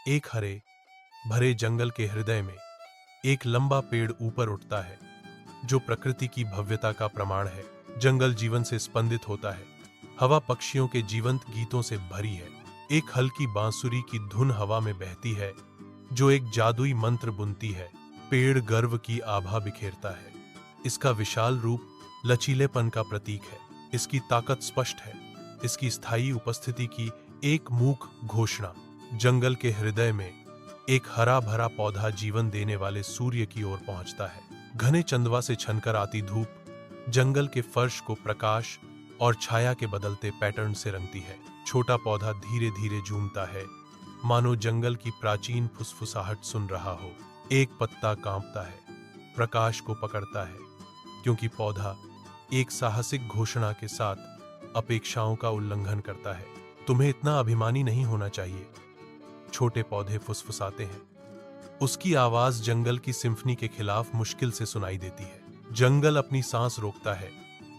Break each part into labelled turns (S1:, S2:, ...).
S1: एक हरे भरे जंगल के हृदय में एक लंबा पेड़ ऊपर उठता है, जो प्रकृति की भव्यता का प्रमाण है। जंगल जीवन से स्पंदित होता है। हवा पक्षियों के जीवंत गीतों से भरी है। एक हल्की बांसुरी की धुन हवा में बहती है, जो एक जादुई मंत्र बुनती है। पेड़ गर्व की आभा बिखेरता है। इसका विशाल रूप लचीलेपन का प्रतीक है। इसकी ताकत स्पष्ट है। इसकी स्थायी उपस्थिति की एक मूक घोषणा। जंगल के हृदय में एक हरा भरा पौधा जीवन देने वाले सूर्य की ओर पहुंचता है। घने चंदवा से छनकर आती धूप जंगल के फर्श को प्रकाश और छाया के बदलते पैटर्न से रंगती है। छोटा पौधा धीरे धीरे झूमता है, मानो जंगल की प्राचीन फुसफुसाहट सुन रहा हो। एक पत्ता कांपता है, प्रकाश को पकड़ता है, क्योंकि पौधा एक साहसिक घोषणा के साथ अपेक्षाओं का उल्लंघन करता है। तुम्हें इतना अभिमानी नहीं होना चाहिए, छोटे पौधे फुसफुसाते हैं। उसकी आवाज जंगल की सिम्फनी के खिलाफ मुश्किल से सुनाई देती है। जंगल अपनी सांस रोकता है,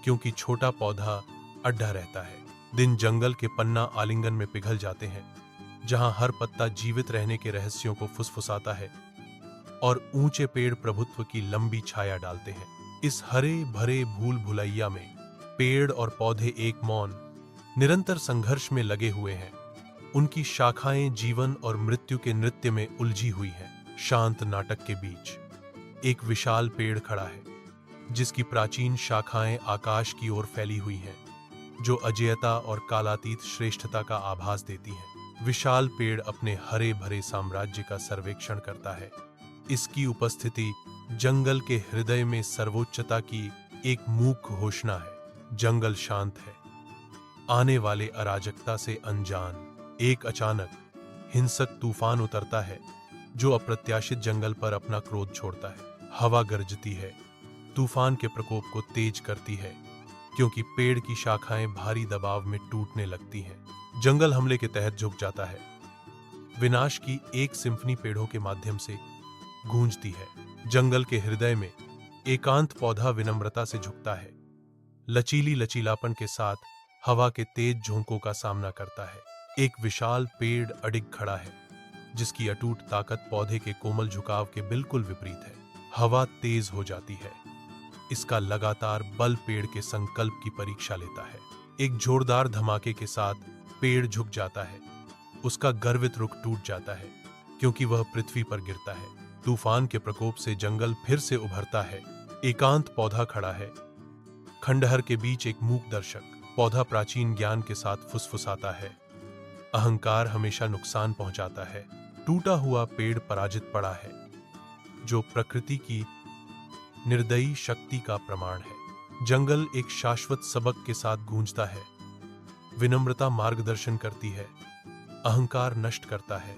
S1: क्योंकि छोटा पौधा अड्डा रहता है। दिन जंगल के पन्ना आलिंगन में पिघल जाते हैं, जहां हर पत्ता जीवित रहने के रहस्यों को फुसफुसाता है और ऊंचे पेड़ प्रभुत्व की लंबी छाया डालते हैं। इस हरे भरे भूल भुलैया में पेड़ और पौधे एक मौन निरंतर संघर्ष में लगे हुए हैं। उनकी शाखाएं जीवन और मृत्यु के नृत्य में उलझी हुई हैं। शांत नाटक के बीच एक विशाल पेड़ खड़ा है, जिसकी प्राचीन शाखाएं आकाश की ओर फैली हुई हैं, जो अजेयता और कालातीत श्रेष्ठता का आभास देती हैं। विशाल पेड़ अपने हरे भरे साम्राज्य का सर्वेक्षण करता है। इसकी उपस्थिति जंगल के हृदय में सर्वोच्चता की एक मूक घोषणा है। जंगल शांत है, आने वाले अराजकता से अनजान। एक अचानक हिंसक तूफान उतरता है, जो अप्रत्याशित जंगल पर अपना क्रोध छोड़ता है। हवा गरजती है, तूफान के प्रकोप को तेज करती है, क्योंकि पेड़ की शाखाएं भारी दबाव में टूटने लगती हैं। जंगल हमले के तहत झुक जाता है। विनाश की एक सिम्फनी पेड़ों के माध्यम से गूंजती है। जंगल के हृदय में एकांत पौधा विनम्रता से झुकता है, लचीली लचीलापन के साथ हवा के तेज झोंकों का सामना करता है। एक विशाल पेड़ अडिग खड़ा है, जिसकी अटूट ताकत पौधे के कोमल झुकाव के बिल्कुल विपरीत है। हवा तेज हो जाती है। इसका लगातार बल पेड़ के संकल्प की परीक्षा लेता है। एक जोरदार धमाके के साथ पेड़ झुक जाता है। उसका गर्वित रुख टूट जाता है, क्योंकि वह पृथ्वी पर गिरता है। तूफान के प्रकोप से जंगल फिर से उभरता है। एकांत पौधा खड़ा है, खंडहर के बीच एक मूक दर्शक। पौधा प्राचीन ज्ञान के साथ फुसफुसाता है। अहंकार हमेशा नुकसान पहुंचाता है। टूटा हुआ पेड़ पराजित पड़ा है, जो प्रकृति की निर्दयी शक्ति का प्रमाण है। जंगल एक शाश्वत सबक के साथ गूंजता है। विनम्रता मार्गदर्शन करती है, अहंकार नष्ट करता है।